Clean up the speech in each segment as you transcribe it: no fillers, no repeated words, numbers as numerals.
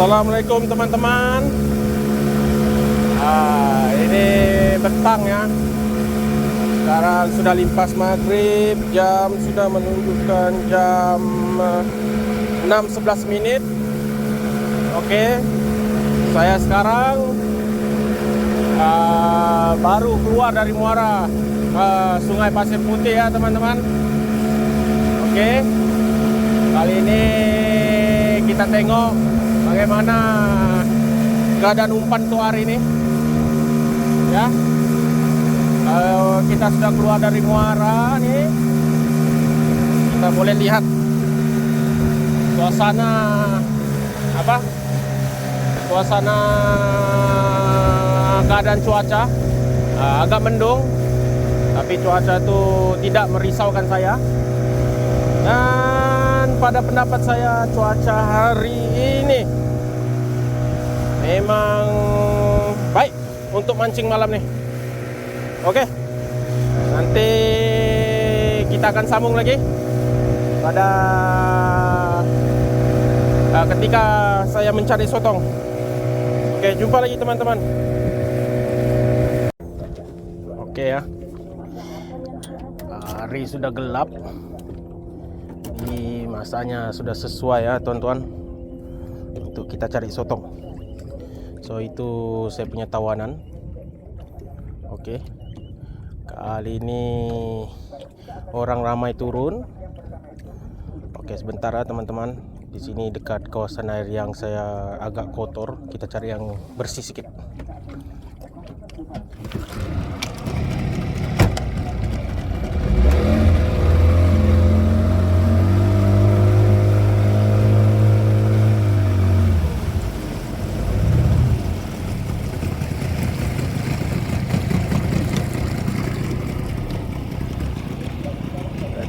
Assalamualaikum teman-teman. Ini petang ya. Sekarang sudah limpas maghrib. Jam sudah menunjukkan jam 6.11 menit. Oke. Saya sekarang baru keluar dari muara Sungai Pasir Putih ya teman-teman. Oke. Kali ini kita tengok bagaimana keadaan umpan untuk hari ini ya. Kita sudah keluar dari muara nih, kita boleh lihat suasana suasana keadaan cuaca. Agak mendung, tapi cuaca itu tidak merisaukan saya. Dan pada pendapat saya cuaca hari ini memang baik untuk mancing malam nih. Oke, nanti kita akan sambung lagi pada ketika saya mencari sotong. Oke, jumpa lagi teman-teman. Oke ya, hari sudah gelap. Ini masanya sudah sesuai ya teman-teman untuk kita cari sotong. So itu saya punya tawanan. Oke. Kali ini orang ramai turun. Oke, sebentar ya teman-teman. Di sini dekat kawasan air yang saya agak kotor, kita cari yang bersih sedikit.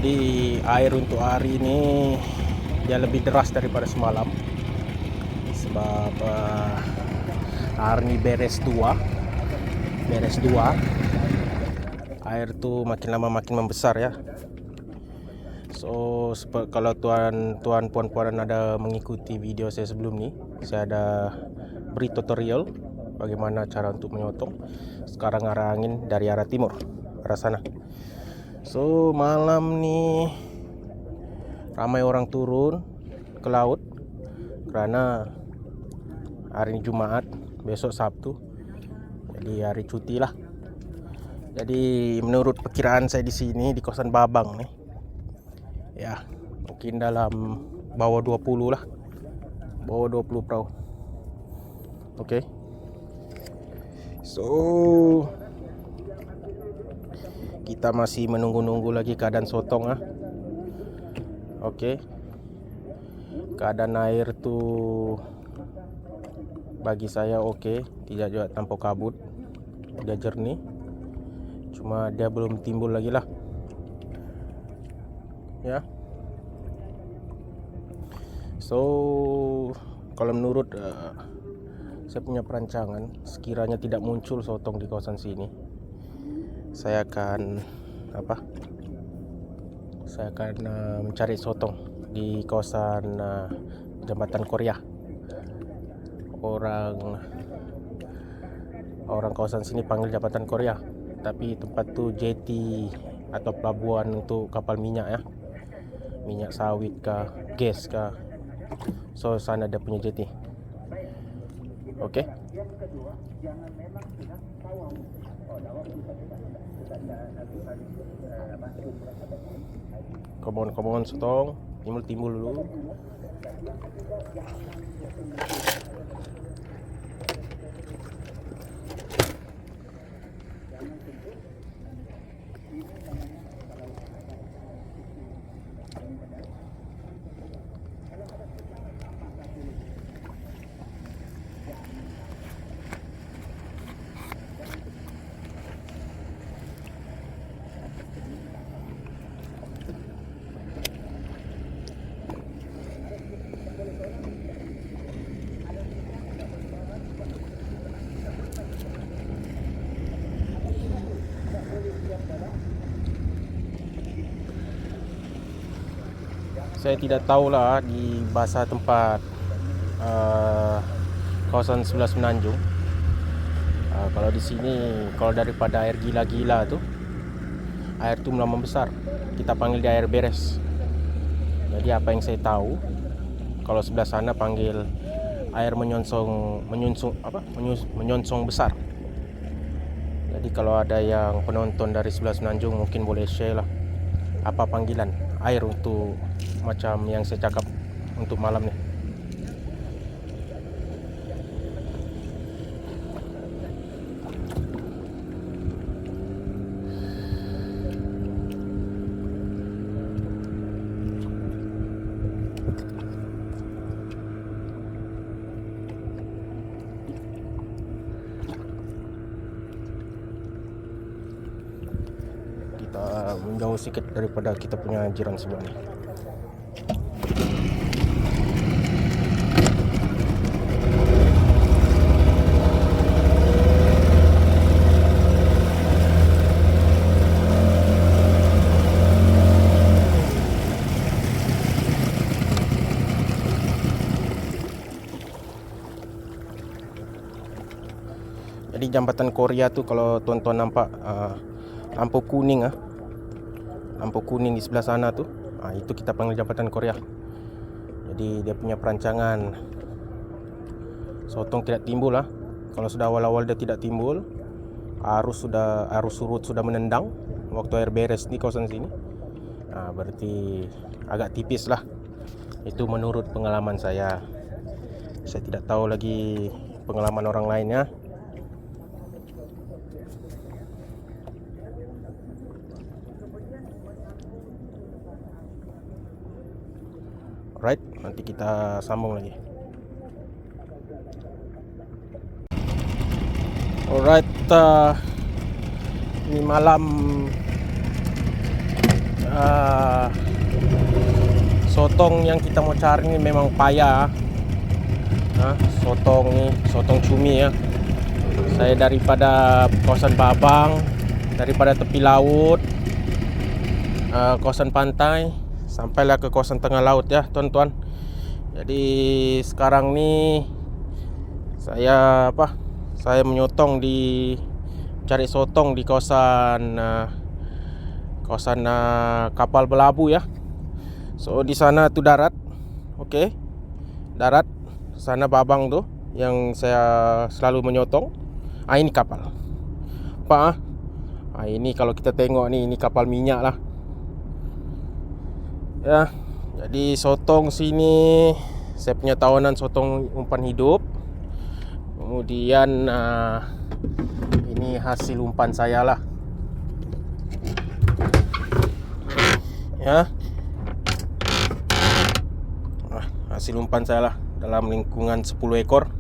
Jadi air untuk hari ini dia lebih deras daripada semalam, sebab hari ini beres dua, air tuh makin lama makin membesar ya. So kalau tuan puan ada mengikuti video saya sebelum ini, saya ada beri tutorial bagaimana cara untuk menyotong. Sekarang arah angin dari arah timur, arah sana. So malam nih ramai orang turun ke laut karena hari ini Jumat, besok Sabtu, jadi hari cuti lah. Jadi menurut perkiraan saya di sini di kawasan Babang nih, ya mungkin dalam bawah 20 lah, bawah 20 perahu. Oke. So kita masih menunggu lagi keadaan sotong ah. Oke. Keadaan air tuh bagi saya oke, tidak juga tanpa kabut. Dia jernih. Cuma dia belum timbul lagi lah. Ya. So kalau menurut saya punya perancangan, sekiranya tidak muncul sotong di kawasan sini, saya akan mencari sotong di kawasan Jembatan Korea. Orang kawasan sini panggil Jembatan Korea, tapi tempat tu jeti atau pelabuhan untuk kapal minyak ya, minyak sawit kah, gas kah. So sana ada punya jeti. Oke. Come on sotong, timbul dulu. Saya tidak tahulah di bahasa tempat kawasan sebelah Semenanjung. Kalau di sini, kalau daripada air gila-gila tuh, air tuh mulai membesar. Kita panggil dia air beres. Jadi apa yang saya tahu, kalau sebelah sana panggil air menyonsong besar. Jadi kalau ada yang penonton dari sebelah Semenanjung mungkin boleh share lah apa panggilan air untuk macam yang saya cakap untuk malam ni. Kita menjauh sikit daripada kita punya jiran sebelah ni. Jadi jambatan Korea tu kalau tuan-tuan nampak lampu kuning lampu kuning di sebelah sana tu, itu kita panggil jambatan Korea. Jadi dia punya perancangan sotong tidak timbul lah. Kalau sudah awal-awal dia tidak timbul, arus surut sudah menendang waktu air beres di kawasan sini, berarti agak tipis lah. Itu menurut pengalaman saya. Saya tidak tahu lagi pengalaman orang lainnya. Right, nanti kita sambung lagi. Alright, ini malam sotong yang kita mau cari ini memang payah. Sotong cumi ya. Saya daripada kawasan Babang, daripada tepi laut, kawasan pantai, sampailah ke kawasan tengah laut ya tuan-tuan. Jadi sekarang ni saya menyotong cari sotong di kawasan kapal belabu ya. So di sana tu darat. Okey. Darat sana Babang tu yang saya selalu menyotong. Ini kapal. Ini kalau kita tengok ini kapal minyak lah. Ya, jadi sotong sini saya punya tawanan sotong umpan hidup. Kemudian ini hasil umpan saya lah. Ya. Hasil umpan saya lah dalam lingkungan 10 ekor.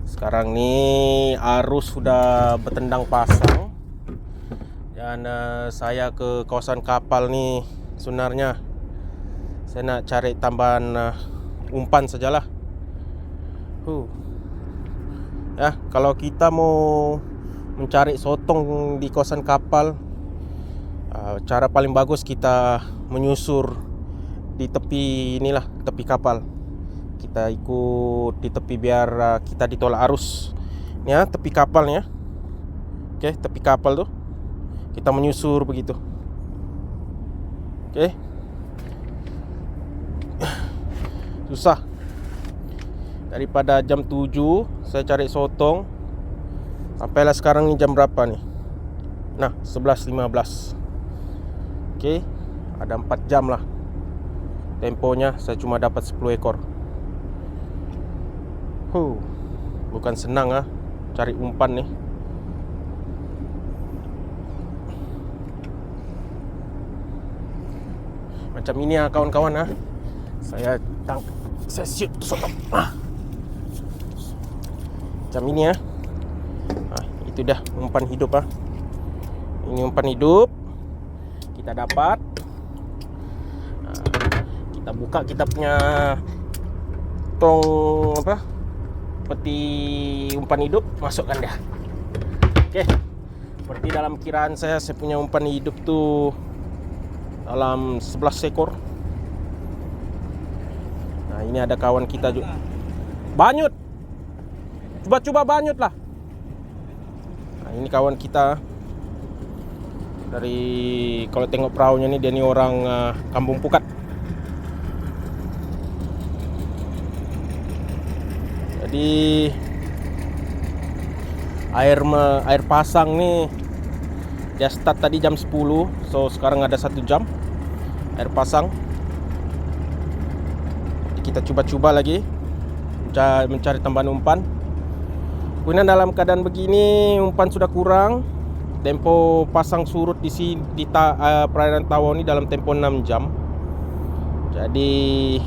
Sekarang ni arus sudah bertendang pasang. Dan saya ke kawasan kapal ni sebenarnya saya nak cari tambahan umpan sajalah. Ya, kalau kita mau mencari sotong di kawasan kapal, cara paling bagus kita menyusur di tepi inilah, tepi kapal. Kita ikut di tepi biar kita ditolak arus. Ini ya, tepi kapalnya. Oke, tepi kapal tuh. Kita menyusur begitu. Oke. Susah. Daripada jam 7 saya cari sotong, sampailah sekarang ni jam berapa nih? Nah, 11.15. Oke, ada 4 jam lah temponya. Saya cuma dapat 10 ekor. Bukan senang cari umpan nih. Macam ini ya kawan-kawan. Saya shoot sotong. Macam ini ya. Itu dah umpan hidup. Ini umpan hidup kita dapat. Kita buka kita punya tong peti umpan hidup, masukkan dia. Oke. Seperti dalam kiraan saya punya umpan hidup tuh dalam 11 ekor. Nah, ini ada kawan kita juga. Banyut. Coba banyut lah. Nah, ini kawan kita. Dari kalau tengok perahunya nih, dia nih orang Kampung Pukat. Jadi air pasang nih dia start tadi jam 10. So sekarang ada 1 jam air pasang. Kita coba lagi mencari tambahan umpan. Kemudian dalam keadaan begini umpan sudah kurang. Tempo pasang surut di perairan Tawau ini dalam tempo 6 jam. Jadi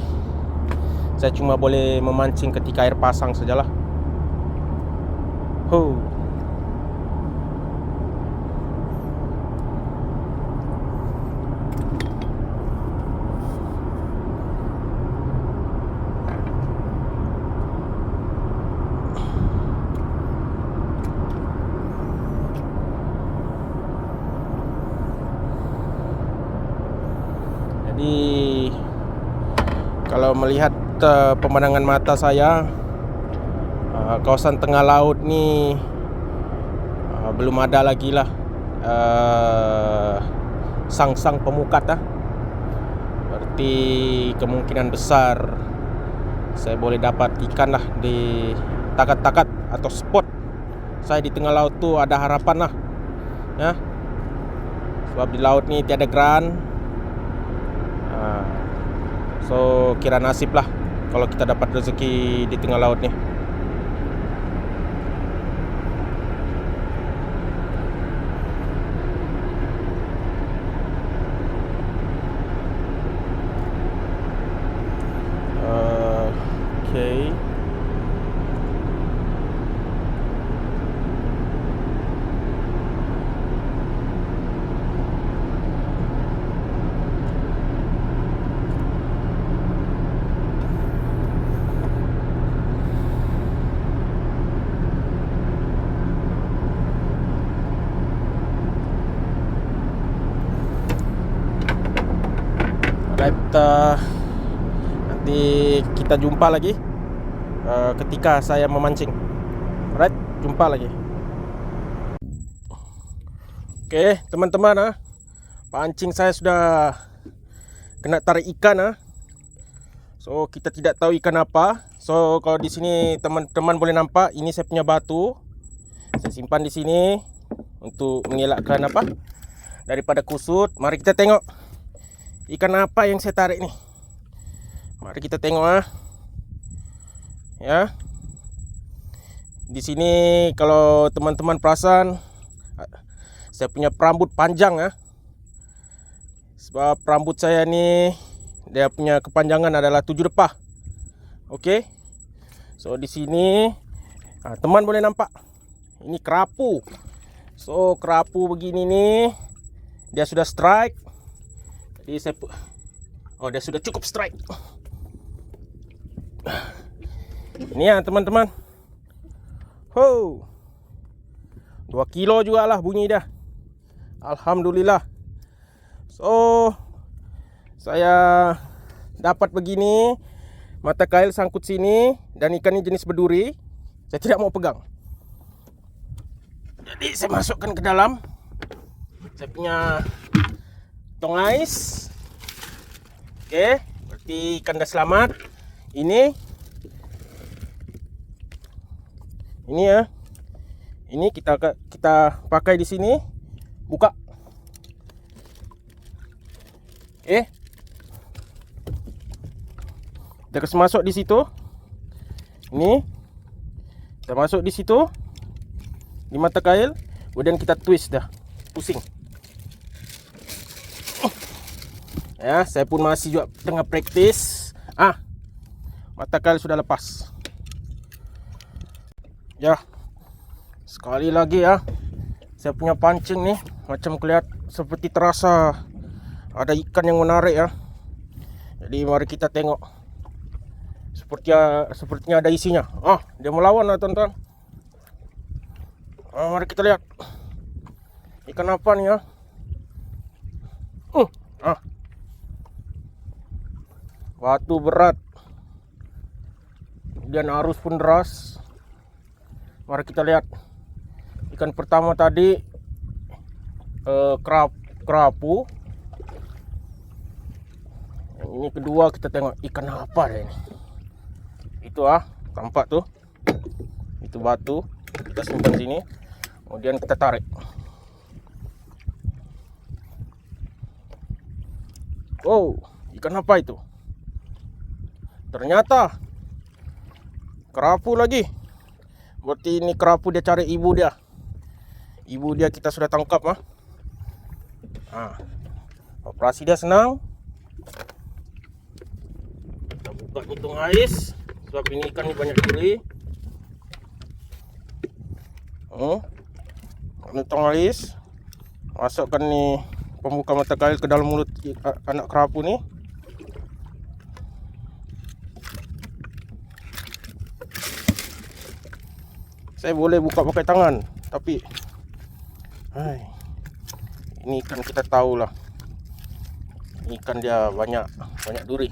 saya cuma boleh memancing ketika air pasang sajalah. Jadi kalau melihat pemandangan mata saya, kawasan tengah laut ni belum ada lagi lah sang-sang pemukat lah. Berarti kemungkinan besar saya boleh dapat ikan lah di takat-takat atau spot saya di tengah laut tu. Ada harapan lah ya, sebab di laut ni tiada geran. So kira nasib lah kalau kita dapat rezeki di tengah laut ni. Okay. Nanti kita jumpa lagi ketika saya memancing. Alright, jumpa lagi. Oke, teman-teman, pancing saya sudah kena tarik ikan. So kita tidak tahu ikan apa. So kalau di sini teman-teman boleh nampak, ini saya punya batu. Saya simpan di sini untuk mengelakkan daripada kusut. Mari kita tengok ikan apa yang saya tarik nih. Mari kita tengok ya. Di sini kalau teman-teman perasan, saya punya perambut panjang sebab rambut saya ni dia punya kepanjangan adalah 7 depah. Okey. So di sini teman boleh nampak ini kerapu. So kerapu begini nih dia sudah strike. Jadi saya dia sudah cukup strike. Ini ya teman-teman. 2 kilo jugalah bunyi dah. Alhamdulillah. So saya dapat begini, mata kail sangkut sini, dan ikan ini jenis beduri. Saya tidak mau pegang. Jadi saya masukkan ke dalam. Saya punya tong ais. Oke, berarti ikan dah selamat. Ini ya. Ini kita pakai di sini. Buka. Oke. Kita kasih masuk di situ. Ini kita masuk di situ di mata kail. Kemudian kita twist dah. Pusing. Ya, saya pun masih juga tengah praktis. Mata kail sudah lepas. Ya. Sekali lagi ya. Saya punya pancing nih macam kelihatan seperti terasa ada ikan yang menarik ya. Jadi mari kita tengok. Sepertinya ada isinya. Dia melawan lah tuan-tuan. Mari kita lihat. Ikan apa nih ya? Batu berat. Dan arus pun deras. Mari kita lihat. Ikan pertama tadi kerapu. Yang ini kedua kita tengok ikan apa dia ini. Itu tampak tuh. Itu batu. Kita simpan sini. Kemudian kita tarik. Wow, ikan apa itu? Ternyata kerapu lagi. Berarti ini kerapu dia cari ibu dia. Ibu dia kita sudah tangkap operasi dia senang. Kita buka tutung ais. Sebab ini ikan ini banyak duri. Tutung ais. Masukkan nih pembuka mata kail ke dalam mulut anak kerapu nih. Saya boleh buka pakai tangan, tapi ini ikan kita tahu lah. Ikan dia banyak duri.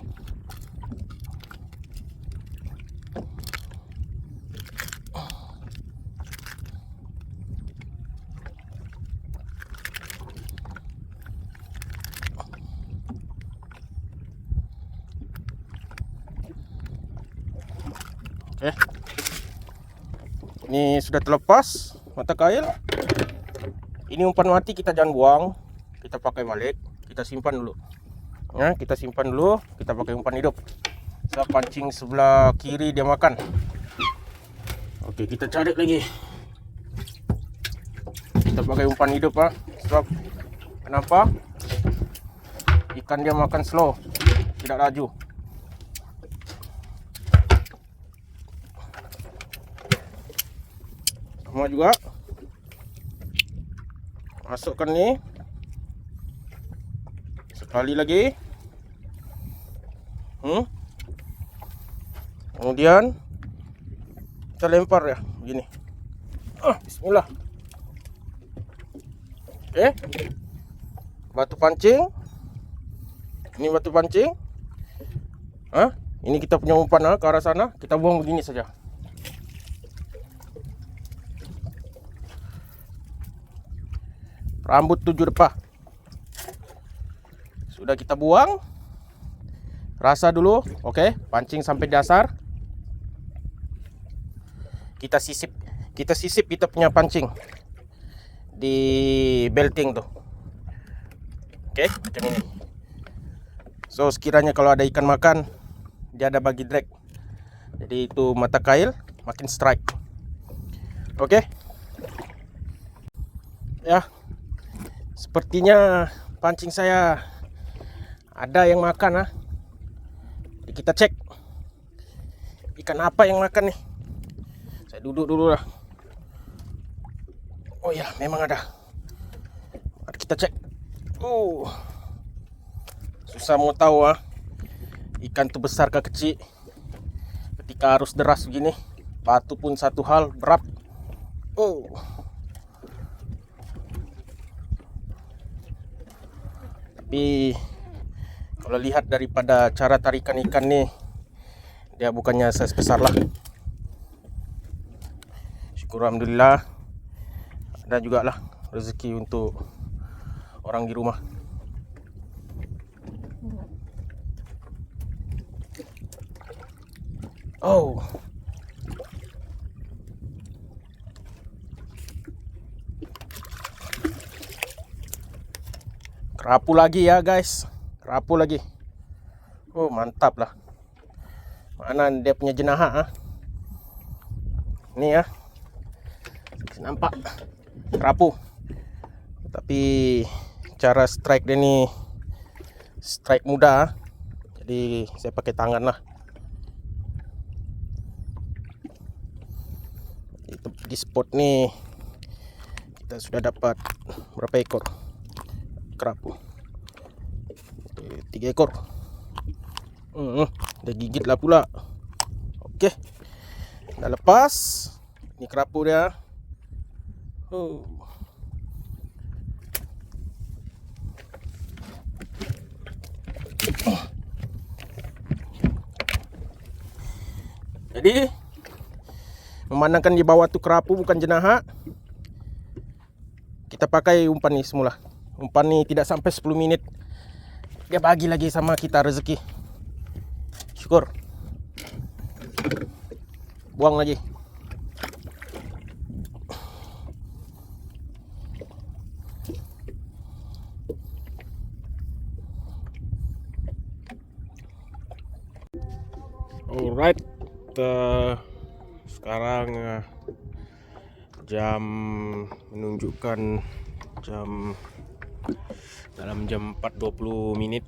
Oke. Ini sudah terlepas mata kail. Ini umpan mati kita jangan buang. Kita pakai balik. Kita simpan dulu. Kita simpan dulu. Kita pakai umpan hidup. Saya pancing sebelah kiri dia makan. Oke, kita cari lagi. Kita pakai umpan hidup sebab kenapa? Ikan dia makan slow, tidak laju. Sama juga. Masukkan nih. Sekali lagi. Kemudian kita lempar ya, begini. Bismillah. Oke. Batu pancing. Ini batu pancing. Ini kita punya umpan ke arah sana. Kita buang begini saja. Rambut 7 depa. Sudah kita buang. Rasa dulu. Oke, pancing sampai dasar. Kita sisip kita punya pancing di belting tuh. Oke, macam ini. So sekiranya kalau ada ikan makan, dia ada bagi drag. Jadi itu mata kail makin strike. Oke. Ya. Sepertinya pancing saya ada yang makan. Jadi kita cek ikan apa yang makan nih. Saya duduk dulu lah. Oh ya, memang ada. Mari kita cek. Susah mau tahu ikan tuh besar ke kecil. Ketika arus deras begini, batu pun satu hal berat. Tapi kalau lihat daripada cara tarikan ikan nih, dia bukannya sebesar lah. Syukur alhamdulillah, ada juga lah rezeki untuk orang di rumah. Kerapu lagi ya guys, kerapu lagi. Mantap lah. Mana dia punya jenahah? Ini ya, nampak kerapu. Tapi cara strike dia nih strike muda, jadi saya pakai tangan lah. Di spot nih kita sudah dapat berapa ekor kerapu? 3 ekor. Udah gigit lah pula. Oke, udah lepas. Ini kerapu dia. Jadi memandangkan di bawah tuh kerapu bukan jenaha, kita pakai umpan nih semula. Umpan nih tidak sampai 10 menit dia bagi lagi sama kita rezeki. Syukur. Buang lagi. Alright, sekarang jam menunjukkan dalam jam 4.20 menit.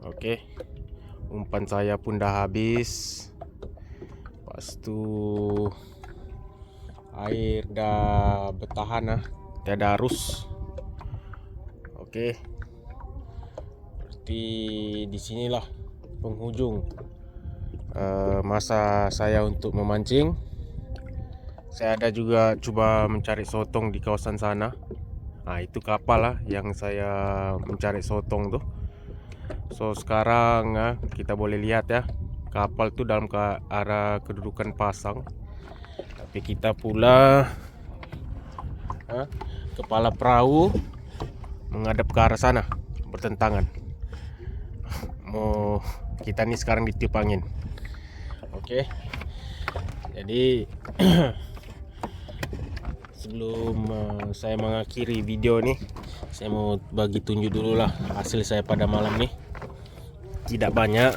Oke, umpan saya pun dah habis. Lepas tu air dah bertahan tiada arus. Oke, berarti di sinilah penghujung masa saya untuk memancing. Saya ada juga coba mencari sotong di kawasan sana. Nah, itu kapal lah yang saya mencari sotong tuh. So sekarang kita boleh lihat ya, kapal tuh dalam ke arah kedudukan pasang, tapi kita pula kepala perahu menghadap ke arah sana, bertentangan. Mau kita nih sekarang ditiup angin. Oke, jadi sebelum saya mengakhiri video nih, saya mau bagi tunjuk dulu lah hasil saya pada malam nih. Tidak banyak,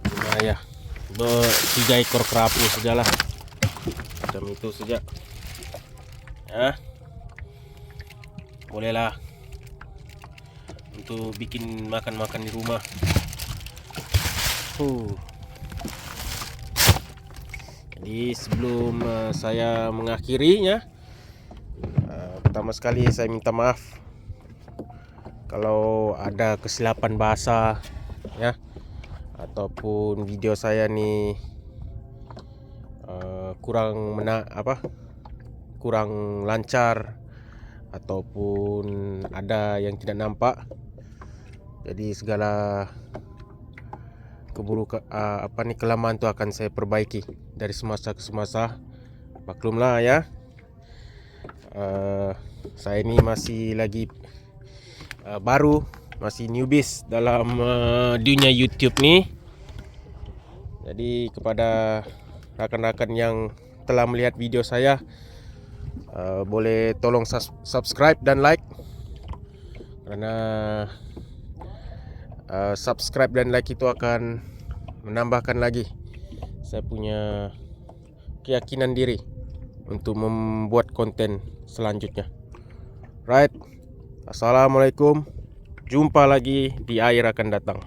cuma ya 3 ekor kerapu sajalah, macam itu saja ya. Bolehlah untuk bikin makan-makan di rumah. Jadi sebelum saya mengakhirinya, pertama sekali saya minta maaf kalau ada kesilapan bahasa ya, ataupun video saya nih kurang lancar, ataupun ada yang tidak nampak. Jadi segala kelemahan itu akan saya perbaiki dari semasa ke semasa. Maklumlah ya, saya ini masih lagi baru, masih newbies dalam dunia YouTube nih. Jadi kepada rakan-rakan yang telah melihat video saya, boleh tolong subscribe dan like, karena subscribe dan like itu akan menambahkan lagi saya punya keyakinan diri untuk membuat konten selanjutnya. Right, assalamualaikum, jumpa lagi di akhir akan datang.